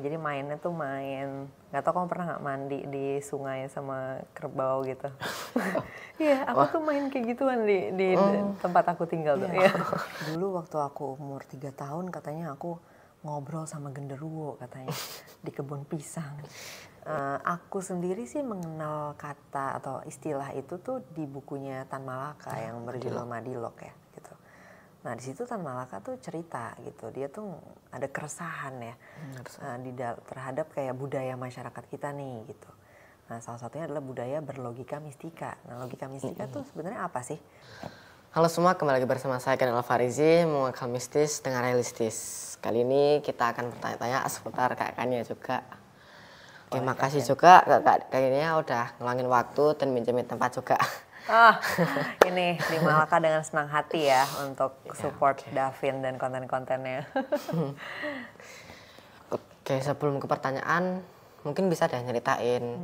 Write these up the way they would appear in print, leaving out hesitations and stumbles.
Jadi mainnya tuh nggak tau kamu pernah nggak mandi di sungai sama kerbau gitu? Iya, aku Wah, tuh main kayak gituan di tempat aku tinggal tuh. iya. Iya. Dulu waktu aku umur 3 tahun katanya aku ngobrol sama genderuwo katanya di kebun pisang. Aku sendiri sih mengenal kata atau istilah itu tuh di bukunya Tan Malaka yang berjudul Madilog ya gitu. Nah di situ Tan Malaka tuh cerita gitu, dia tuh ada keresahan ya terhadap kayak budaya masyarakat kita nih gitu. Nah salah satunya adalah budaya berlogika mistika. Nah logika mistika tuh sebenarnya apa sih? Halo semua, kembali lagi bersama saya Ken Alfarizi, mengakal mistis dengan realistis. Kali ini kita akan bertanya-tanya seputar kakaknya juga. Terima kasih juga kayaknya udah ngelangin waktu dan minjemin tempat juga. Ini di Malaka dengan senang hati ya untuk support Davin dan konten-kontennya. Oke, sebelum ke pertanyaan, mungkin bisa deh nyeritain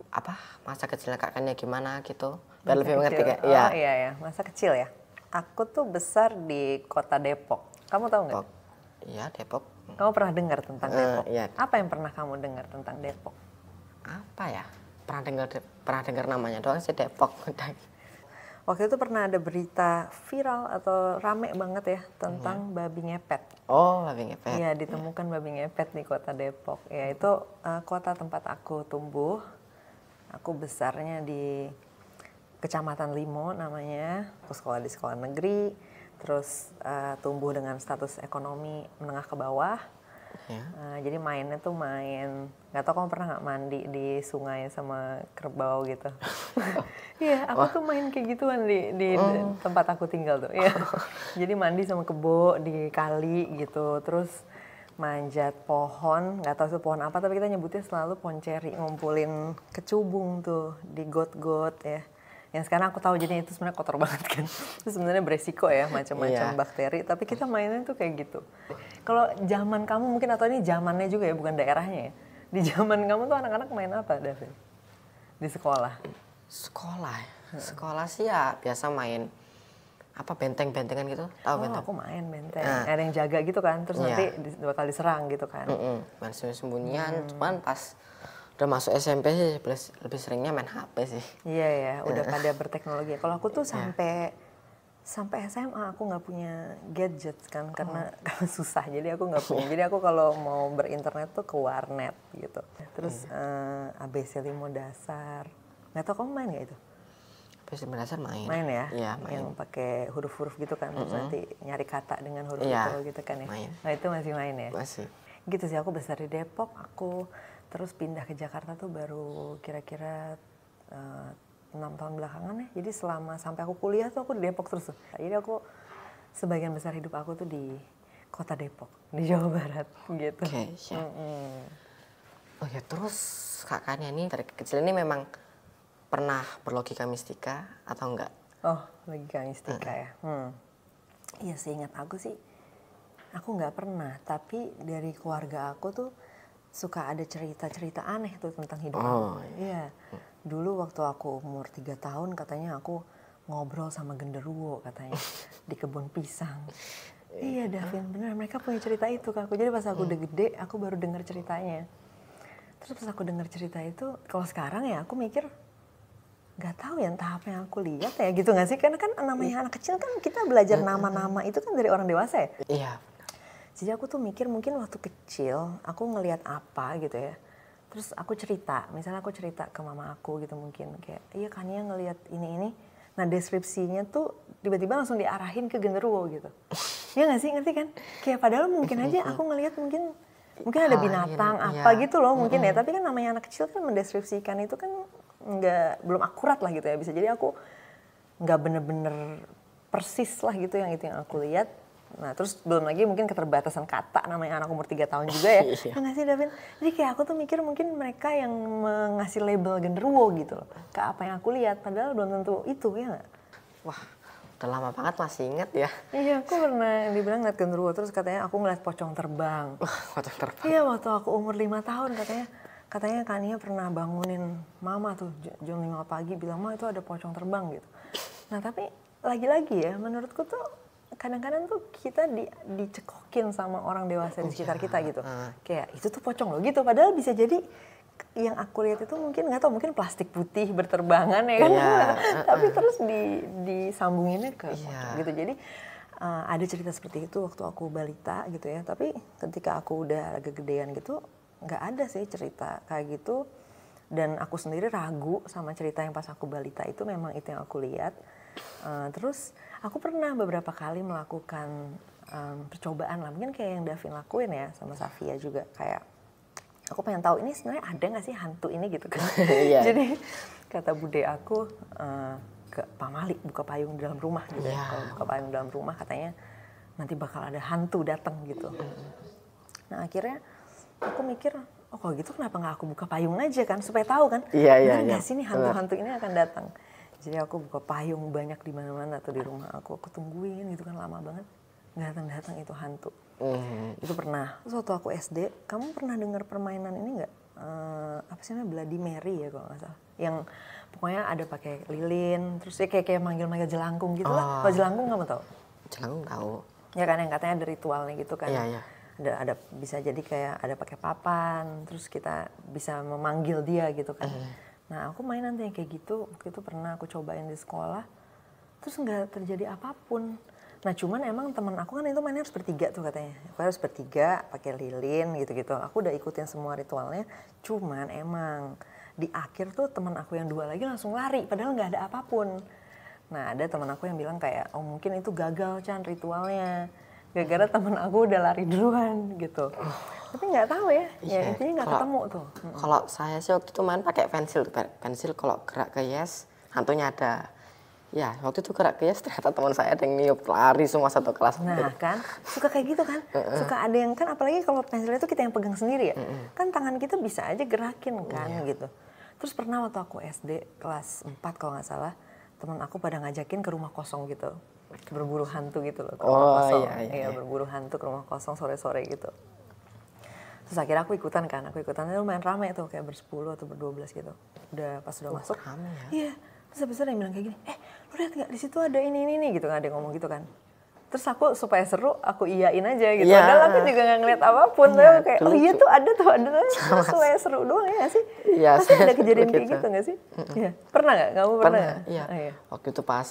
apa masa kecil kakaknya gimana gitu. Biar lebih mengerti kayak. Oh iya, masa kecil ya. Aku tuh besar di kota Depok. Kamu tahu nggak? Iya, Depok. Kamu pernah dengar tentang Depok? Iya. Apa yang pernah kamu dengar tentang Depok? Apa ya? Pernah dengar namanya doang sih, Depok. Waktu itu pernah ada berita viral atau rame banget ya tentang babi ngepet. Oh, babi ngepet. Iya, ditemukan babi ngepet di kota Depok. Ya itu kota tempat aku tumbuh. Aku besarnya di Kecamatan Limo namanya. Aku sekolah di sekolah negeri. Terus tumbuh dengan status ekonomi menengah ke bawah. Ya. Jadi mainnya tuh nggak tau kamu pernah nggak mandi di sungai sama kerbau gitu? Iya, aku tuh main kayak gituan di tempat aku tinggal tuh. Iya. Jadi mandi sama kebo di kali gitu, terus manjat pohon, nggak tahu itu pohon apa tapi kita nyebutnya selalu pohon ceri, ngumpulin kecubung tuh di got-got ya. Yang sekarang aku tahu jadi itu sebenarnya kotor banget kan. Itu sebenarnya beresiko ya, macam-macam bakteri. Tapi kita mainnya tuh kayak gitu. Kalau zaman kamu mungkin, atau ini zamannya juga ya, bukan daerahnya ya. Di zaman kamu tuh anak-anak main apa, David? Di sekolah? Sekolah sih ya biasa main apa benteng-bentengan gitu. Tahu benteng? Aku main benteng. Ada yang jaga gitu kan, terus nanti bakal diserang gitu kan. Main sembunyian, cuman pas udah masuk SMP sih lebih seringnya main HP sih. Iya ya, udah pada berteknologi. Kalau aku tuh sampai SMA aku nggak punya gadget kan karena susah. Jadi aku nggak punya. Jadi aku kalau mau berinternet tuh ke warnet gitu. Terus ABC 5 dasar. Nggak tahu kamu main nggak itu? ABC 5 dasar main. Main ya? Iya, main. Yang pakai huruf-huruf gitu kan. Terus nanti nyari kata dengan huruf itu gitu kan ya. Main. Nah itu masih main ya? Masih. Gitu sih, aku besar di Depok. Aku terus pindah ke Jakarta tuh baru kira-kira 6 tahun belakangan ya. Jadi sampai aku kuliah tuh aku di Depok terus tuh. Jadi aku sebagian besar hidup aku tuh di kota Depok, di Jawa Barat gitu. Oke, siap. Oh ya, terus kakaknya ini dari kecil ini memang pernah berlogika mistika atau enggak? Oh, logika mistika ya. Iya, seingat aku sih aku nggak pernah. Tapi dari keluarga aku tuh suka ada cerita-cerita aneh tuh tentang hidup aku. Iya. Dulu waktu aku umur 3 tahun katanya aku ngobrol sama genderuwo katanya di kebun pisang. Iya Davin, bener mereka punya cerita itu ke aku. Jadi pas aku udah gede aku baru dengar ceritanya. Terus pas aku dengar cerita itu, kalau sekarang ya aku mikir nggak tahu ya entah apa yang aku lihat ya gitu nggak sih? Karena kan namanya anak kecil kan kita belajar nama-nama itu kan dari orang dewasa ya. Iya. Jadi aku tuh mikir mungkin waktu kecil aku ngelihat apa gitu ya. Terus aku cerita, misalnya aku cerita ke mama aku gitu mungkin kayak, iya Kania ngelihat ini. Nah deskripsinya tuh tiba-tiba langsung diarahin ke genderuwo gitu. Iya nggak sih, ngerti kan? Kayak padahal mungkin aja aku ngelihat mungkin ada binatang apa gitu loh mungkin ya. Tapi kan namanya anak kecil kan mendeskripsikan itu kan belum akurat lah gitu ya. Bisa jadi aku nggak bener-bener persis lah gitu yang aku lihat. Nah terus belum lagi mungkin keterbatasan kata, namanya anak umur 3 tahun juga ya. Nggak sih Davin? Jadi kayak aku tuh mikir mungkin mereka yang mengasih label genderuwo gitu loh ke apa yang aku lihat, padahal belum tentu itu ya nggak? Wah, udah lama banget masih inget ya. Iya, aku pernah dibilang ngeliat genderuwo, terus katanya aku ngeliat pocong terbang. Pocong terbang. Iya, waktu aku umur 5 tahun katanya Kania pernah bangunin mama tuh jam 5 pagi bilang, "Ma itu ada pocong terbang" gitu. Nah tapi lagi-lagi ya menurutku tuh kadang-kadang tuh kita dicekokin sama orang dewasa di sekitar kita gitu. Kayak itu tuh pocong loh gitu. Padahal bisa jadi yang aku lihat itu mungkin nggak tahu, mungkin plastik putih berterbangan ya kan. Tapi terus disambunginnya ke pocong gitu. Jadi ada cerita seperti itu waktu aku balita gitu ya. Tapi ketika aku udah agak gedean gitu, nggak ada sih cerita kayak gitu. Dan aku sendiri ragu sama cerita yang pas aku balita itu, memang itu yang aku lihat. Terus aku pernah beberapa kali melakukan percobaan lah, mungkin kayak yang Davin lakuin ya sama Safia juga, kayak aku pengen tahu ini sebenarnya ada nggak sih hantu ini gitu kan. Jadi kata bude aku ke Pak Malik buka payung di dalam rumah gitu ya. Kalau buka payung dalam rumah katanya nanti bakal ada hantu datang gitu. Nah akhirnya aku mikir, oh kalau gitu kenapa nggak aku buka payung aja kan, supaya tahu kan, benar nggak sih nih hantu-hantu ini akan datang. Jadi aku buka payung banyak di mana-mana tuh di rumah aku tungguin gitu kan, lama banget nggak datang-datang itu hantu. Itu pernah. Terus waktu aku SD, kamu pernah dengar permainan ini nggak? Apa sih namanya, Bloody Mary ya kalau nggak salah. Yang pokoknya ada pakai lilin, terus dia kayak manggil-manggil jelangkung gitu lah. Kalau jelangkung kamu tahu? Jelangkung tahu. Ya kan, yang katanya ada ritualnya gitu kan. Iya. Ada bisa jadi kayak ada pakai papan, terus kita bisa memanggil dia gitu kan. Nah aku main nanti yang kayak gitu, waktu itu pernah aku cobain di sekolah, terus nggak terjadi apapun. Nah cuman emang temen aku kan itu mainnya harus bertiga tuh katanya, aku harus bertiga pakai lilin gitu-gitu. Aku udah ikutin semua ritualnya, cuman emang di akhir tuh temen aku yang dua lagi langsung lari, padahal nggak ada apapun. Nah ada temen aku yang bilang kayak, oh mungkin itu gagal Chan ritualnya, gara-gara temen aku udah lari duluan gitu. Tapi nggak tahu ya, intinya nggak ketemu tuh. Kalau saya sih waktu itu main pakai pensil kalau gerak ke yes, hantunya ada. Ya waktu itu gerak ke yes, ternyata teman saya ada yang niup, lari semua satu kelas. Nah kan, suka kayak gitu kan, suka ada yang kan, apalagi kalau pensil itu kita yang pegang sendiri ya, kan tangan kita bisa aja gerakin kan gitu. Terus pernah waktu aku SD kelas 4 kalau nggak salah, teman aku pada ngajakin ke rumah kosong gitu, berburu hantu gitu loh, ke rumah kosong. Iya, berburu hantu ke rumah kosong sore-sore gitu. Terus akhirnya aku ikutan, itu lumayan rame tuh, kayak bersepuluh atau berdua-belas gitu. Udah pas udah masuk, rame ya? Iya, terus habis itu ada yang bilang kayak gini, lu lihat nggak di situ ada ini gitu, ada yang ngomong gitu kan. Terus aku supaya seru, aku iyain aja gitu. Padahal aku juga nggak ngeliat apapun, tapi kayak oh iya tuh ada supaya seru doang ya nggak sih? Iya, pasti ada kejadian kayak gitu nggak sih? Iya, pernah nggak? Kamu pernah? Iya. Waktu itu pas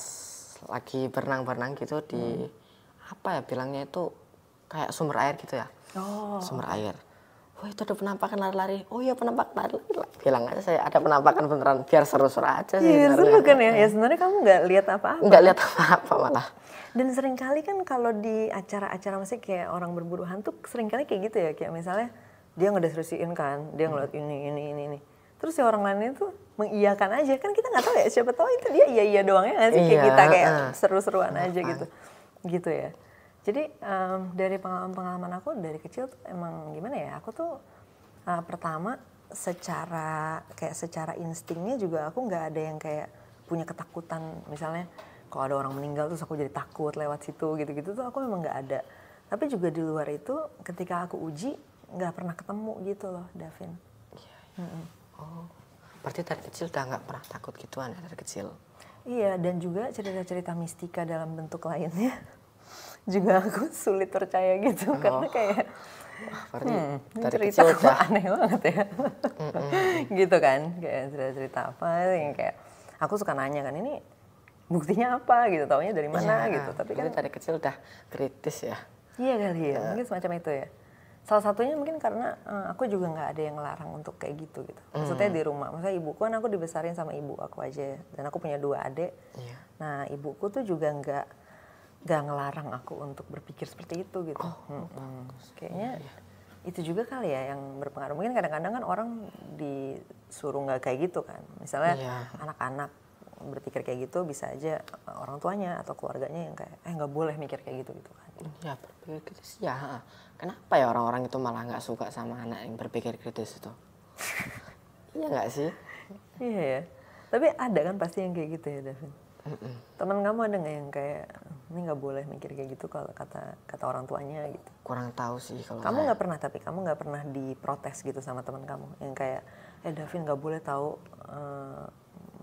lagi berenang gitu di apa ya bilangnya itu kayak sumber air gitu ya. Sumber air. Wah itu ada penampakan lari-lari. Oh iya penampakan lari-lari. Bilang aja saya ada penampakan beneran biar seru-seru aja sih. Iya seru kan ya. Ya sebenarnya kamu nggak lihat apa-apa. Nggak lihat apa-apa malah. Dan seringkali kan kalau di acara-acara masih kayak orang berburu hantu, seringkali kayak gitu ya. Kayak misalnya dia ngedeskripsiin kan, dia ngeliat ini. Terus ya orang lain itu mengiyakan aja. Kan kita nggak tahu ya, siapa tahu itu dia iya doang ya nggak sih. Kayak kita kayak seru-seruan aja gitu. Gitu ya. Jadi dari pengalaman aku dari kecil tuh emang gimana ya, aku tuh pertama secara instingnya juga aku nggak ada yang kayak punya ketakutan, misalnya kalau ada orang meninggal terus aku jadi takut lewat situ gitu-gitu tuh aku memang nggak ada. Tapi juga di luar itu ketika aku uji nggak pernah ketemu gitu loh, Davin. Oh, berarti dari kecil udah nggak pernah takut gituan ya dari kecil? Iya, dan juga cerita-cerita mistika dalam bentuk lainnya juga aku sulit percaya gitu, karena kayak dari cerita kecil aneh banget ya. Gitu kan, kayak cerita apa yang kayak aku suka nanya kan, ini buktinya apa gitu, taunya dari mana gitu. Tapi kan dari kecil udah kritis ya. Iya kali ya, mungkin semacam itu ya. Salah satunya mungkin karena aku juga nggak ada yang ngelarang untuk kayak gitu. Maksudnya di rumah, maksudnya ibuku kan aku dibesarin sama ibu aku aja, dan aku punya 2 adik. Nah ibuku tuh juga nggak ngelarang aku untuk berpikir seperti itu gitu. Kayaknya itu juga kali ya yang berpengaruh. Mungkin kadang-kadang kan orang disuruh nggak kayak gitu kan. Misalnya anak-anak berpikir kayak gitu, bisa aja orang tuanya atau keluarganya yang kayak nggak boleh mikir kayak gitu kan. Ya berpikir kritis ya. Kenapa ya orang-orang itu malah nggak suka sama anak yang berpikir kritis itu? Iya nggak sih? Iya ya. Tapi ada kan pasti yang kayak gitu ya, Davin. Teman kamu ada nggak yang kayak ini nggak boleh mikir kayak gitu kalau kata orang tuanya gitu? Kurang tahu sih kalau kamu nggak pernah, tapi kamu nggak pernah diprotes gitu sama teman kamu yang kayak Davin nggak boleh tahu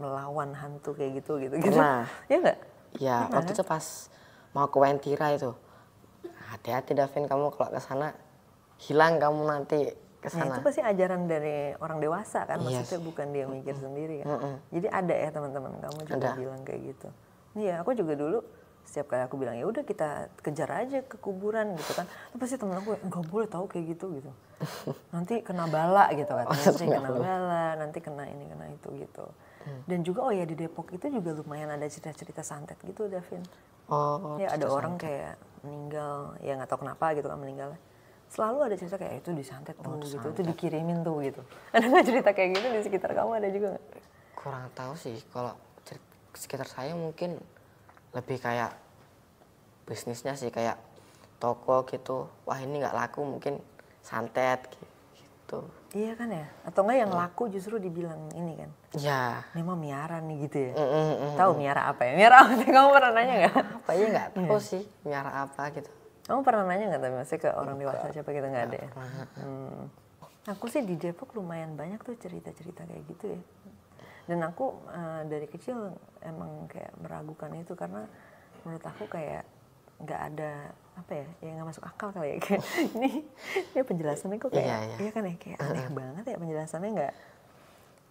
melawan hantu kayak gitu. Pernah. Ya nggak? Ya waktu itu pas mau ke Wentira itu. Hati-hati Davin, kamu kalau ke sana hilang kamu nanti ke Nah, sana. itu pasti ajaran dari orang dewasa kan, Iya maksudnya sih. bukan dia mikir sendiri kan. Jadi ada ya teman-teman kamu juga Ada. bilang kayak gitu. Iya, aku juga dulu setiap kali aku bilang ya udah kita kejar aja ke kuburan gitu kan. Tapi pasti temen aku nggak boleh tahu kayak gitu gitu. Nanti kena bala gitu katanya, nanti kena bala, nanti kena ini kena itu gitu. Dan juga oh ya di Depok itu juga lumayan ada cerita-cerita santet gitu Davin. Oh, Ya ada cerita orang santet. kayak meninggal, ya nggak tahu kenapa gitu kan meninggalnya. Selalu ada cerita kayak itu disantet tuh gitu, itu dikirimin tuh gitu. Ada nggak cerita kayak gitu di sekitar kamu, ada juga nggak? Kurang tahu sih, kalau sekitar saya mungkin lebih kayak bisnisnya sih, kayak toko gitu. Wah ini nggak laku, mungkin santet gitu. Iya kan ya? Atau enggak yang laku justru dibilang ini kan? Ya. Ini mah miara nih gitu ya? Tahu miara apa ya? Miara apa sih? Kamu pernah nanya nggak? Apa ya nggak tahu sih miara apa gitu. Kamu pernah nanya nggak tapi masih ke orang dewasa siapa kita nggak ada ya? Aku sih di Depok lumayan banyak tuh cerita-cerita kayak gitu ya. Dan aku dari kecil emang kayak meragukan itu karena menurut aku kayak nggak ada apa ya, nggak masuk akal kali ya kayak ini penjelasannya kok kayak iya kan ya kayak aneh banget ya penjelasannya,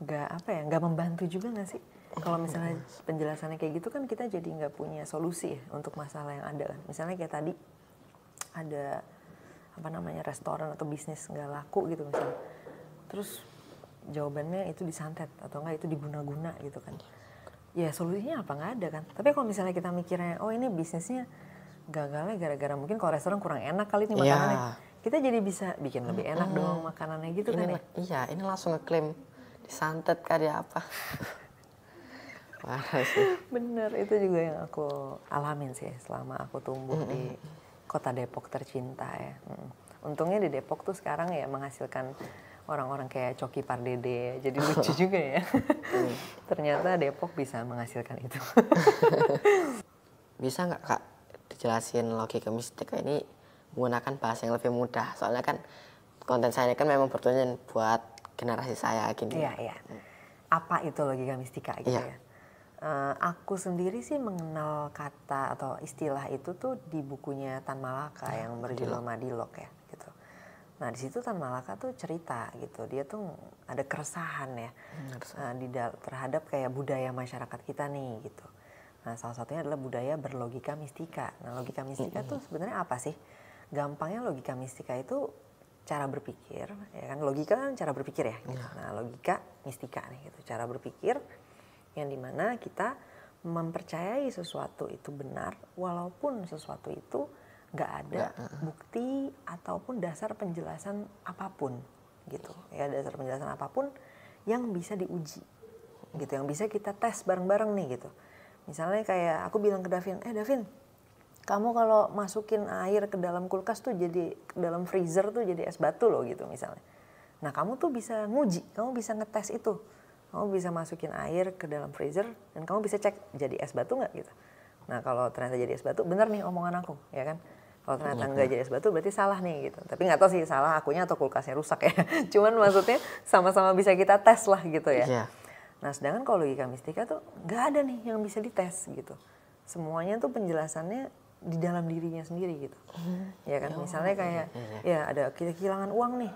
nggak apa ya, nggak membantu juga nggak sih kalau misalnya penjelasannya kayak gitu kan kita jadi nggak punya solusi ya untuk masalah yang ada kan. Misalnya kayak tadi ada apa namanya restoran atau bisnis nggak laku gitu misalnya, terus jawabannya itu disantet atau enggak itu diguna-guna gitu kan, ya solusinya apa, nggak ada kan. Tapi kalau misalnya kita mikirnya oh ini bisnisnya gagalnya gara-gara mungkin kalau restoran kurang enak kali nih makanannya, kita jadi bisa bikin lebih enak dong makanannya gitu kan ya. Iya, ini langsung ngeklaim disantet kali apa. Parah sih. Bener, itu juga yang aku alamin sih selama aku tumbuh di kota Depok tercinta ya. Untungnya di Depok tuh sekarang ya menghasilkan orang-orang kayak Coki Pardede, jadi lucu juga ya. Ternyata Depok bisa menghasilkan itu. Bisa nggak Kak dijelasin logika mistika ini menggunakan bahasa yang lebih mudah? Soalnya kan konten saya kan memang bertujuan buat generasi saya gini. Iya, iya. Apa itu logika mistika gitu ya? Aku sendiri sih mengenal kata atau istilah itu tuh di bukunya Tan Malaka yang berjudul Madilog ya gitu. Nah di situ Tan Malaka tuh cerita gitu, dia tuh ada keresahan ya terhadap kayak budaya masyarakat kita nih gitu. Nah salah satunya adalah budaya berlogika mistika. Nah logika mistika tuh sebenarnya apa sih? Gampangnya logika mistika itu cara berpikir, ya kan logika kan cara berpikir ya. Gitu. Nah logika mistika nih gitu, cara berpikir yang dimana kita mempercayai sesuatu itu benar walaupun sesuatu itu nggak ada bukti ataupun dasar penjelasan apapun gitu ya, dasar penjelasan apapun yang bisa diuji gitu, yang bisa kita tes bareng-bareng nih gitu. Misalnya kayak aku bilang ke Davin, Davin kamu kalau masukin air ke dalam kulkas tuh jadi ke dalam freezer tuh jadi es batu loh gitu misalnya. Nah kamu tuh bisa nguji, kamu bisa ngetes itu. Kamu bisa masukin air ke dalam freezer dan kamu bisa cek jadi es batu nggak gitu. Nah kalau ternyata jadi es batu, bener nih omongan aku, ya kan. Kalau ternyata nggak jadi es batu berarti salah nih gitu. Tapi nggak tahu sih salah akunya atau kulkasnya rusak ya. Cuman maksudnya sama-sama bisa kita tes lah gitu ya. Nah sedangkan kalau logika mistika tuh nggak ada nih yang bisa dites gitu. Semuanya tuh penjelasannya di dalam dirinya sendiri gitu. Ya kan misalnya kayak ya ada kita kehilangan uang nih.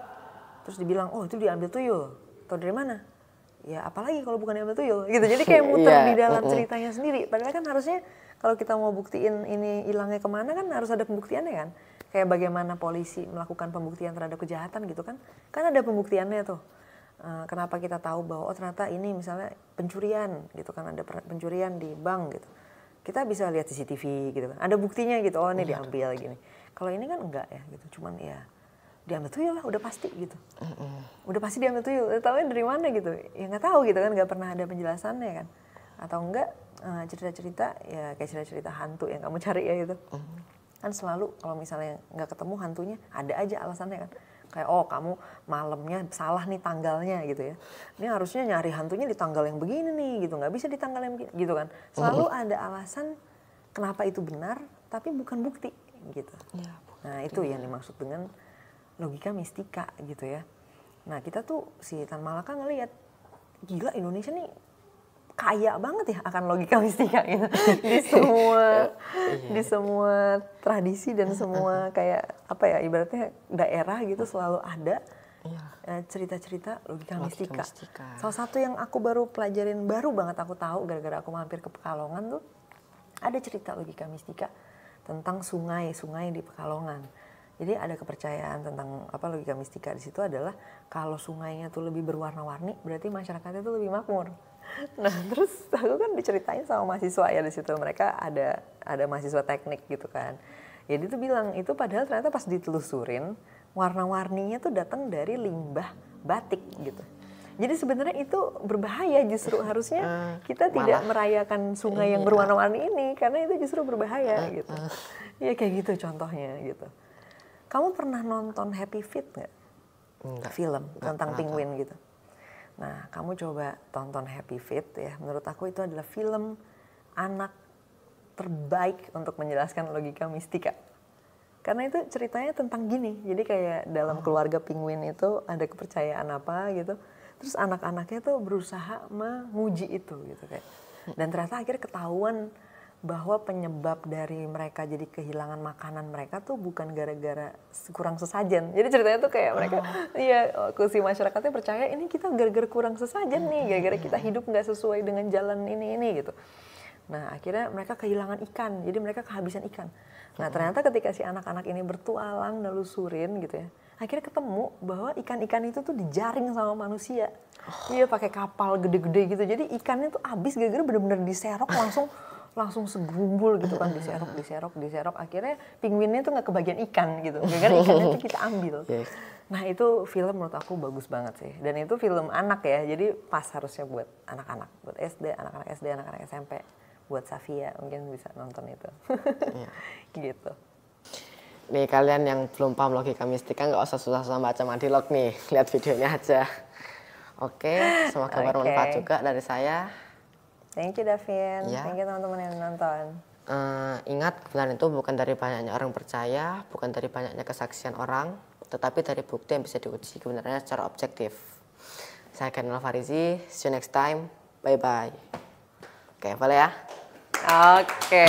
Terus dibilang oh itu diambil tuyul. Tahu dari mana? Ya apalagi kalau bukan diambil tuyul gitu. Jadi kayak muter di dalam ceritanya sendiri. Padahal kan harusnya kalau kita mau buktiin ini hilangnya kemana kan harus ada pembuktiannya kan. Kayak bagaimana polisi melakukan pembuktian terhadap kejahatan gitu kan. Kan ada pembuktiannya tuh. Kenapa kita tahu bahwa oh ternyata ini misalnya pencurian gitu kan. Ada pencurian di bank gitu. Kita bisa lihat CCTV gitu kan. Ada buktinya gitu. Oh ini diambil gini. Kalau ini kan enggak ya gitu. Cuman ya diambil tuyul lah, udah pasti gitu. Udah pasti diambil tuyul, tahunya dari mana gitu. Ya nggak tahu gitu kan, nggak pernah ada penjelasannya kan. Atau enggak cerita-cerita ya kayak cerita-cerita hantu yang kamu cari ya gitu. Kan selalu kalau misalnya nggak ketemu hantunya, ada aja alasannya kan. Kayak oh kamu malamnya salah nih tanggalnya gitu ya. Ini harusnya nyari hantunya di tanggal yang begini nih gitu, nggak bisa di tanggal yang begini gitu kan. Selalu ada alasan kenapa itu benar, tapi bukan bukti gitu. Nah itu yang dimaksud dengan logika mistika gitu ya. Nah kita tuh si Tan Malaka ngelihat gila Indonesia nih kaya banget ya akan logika mistika gitu. Di semua tradisi dan semua kayak apa ya, ibaratnya daerah gitu selalu ada cerita-cerita logika mistika. Salah satu yang aku baru pelajarin, baru banget aku tahu gara-gara aku mampir ke Pekalongan tuh, ada cerita logika mistika tentang sungai di Pekalongan. Jadi ada kepercayaan tentang apa logika mistika di situ adalah kalau sungainya tuh lebih berwarna-warni berarti masyarakatnya tuh lebih makmur. Nah terus aku kan diceritain sama mahasiswa ya di situ, mereka ada mahasiswa teknik gitu kan. Jadi tuh bilang itu padahal ternyata pas ditelusurin warna-warninya tuh datang dari limbah batik gitu. Jadi sebenarnya itu berbahaya, justru harusnya kita tidak merayakan sungai yang berwarna-warni ini karena itu justru berbahaya gitu. Ya kayak gitu contohnya gitu. Kamu pernah nonton Happy Feet nggak? Film tentang penguin gitu. Nah, kamu coba tonton Happy Feet ya. Menurut aku itu adalah film anak terbaik untuk menjelaskan logika mistika. Karena itu ceritanya tentang gini. Jadi kayak dalam keluarga penguin itu ada kepercayaan apa gitu. Terus anak-anaknya tuh berusaha menguji itu gitu kayak. Dan ternyata akhirnya ketahuan bahwa penyebab dari mereka jadi kehilangan makanan mereka tuh bukan gara-gara kurang sesajen. Jadi ceritanya tuh kayak mereka, si masyarakatnya percaya ini kita gara-gara kurang sesajen nih, gara-gara kita hidup nggak sesuai dengan jalan ini gitu. Nah akhirnya mereka kehilangan ikan, jadi mereka kehabisan ikan. Nah ternyata ketika si anak-anak ini bertualang nelusurin gitu ya, akhirnya ketemu bahwa ikan-ikan itu tuh dijaring sama manusia. Iya pakai kapal gede-gede gitu, jadi ikannya tuh habis gara-gara bener-bener diserok langsung segumpul gitu kan, diserok, akhirnya penguinnya tuh nggak kebagian ikan gitu, gara-gara ikannya tuh kita ambil. Nah itu film menurut aku bagus banget sih, dan itu film anak ya, jadi pas harusnya buat anak-anak, buat SD, anak-anak SMP, buat Safia mungkin bisa nonton itu, gitu. Nih kalian yang belum paham logika mistika nggak usah susah-susah baca Madilog nih, lihat videonya aja. Oke, semoga bermanfaat juga dari saya. Thank you Davin, thank you teman-teman yang nonton. Ingat, kebenaran itu bukan dari banyaknya orang percaya, bukan dari banyaknya kesaksian orang, tetapi dari bukti yang bisa diuji kebenarannya secara objektif. Saya Kanal Farizi, see you next time, bye-bye. Oke, boleh ya? Oke.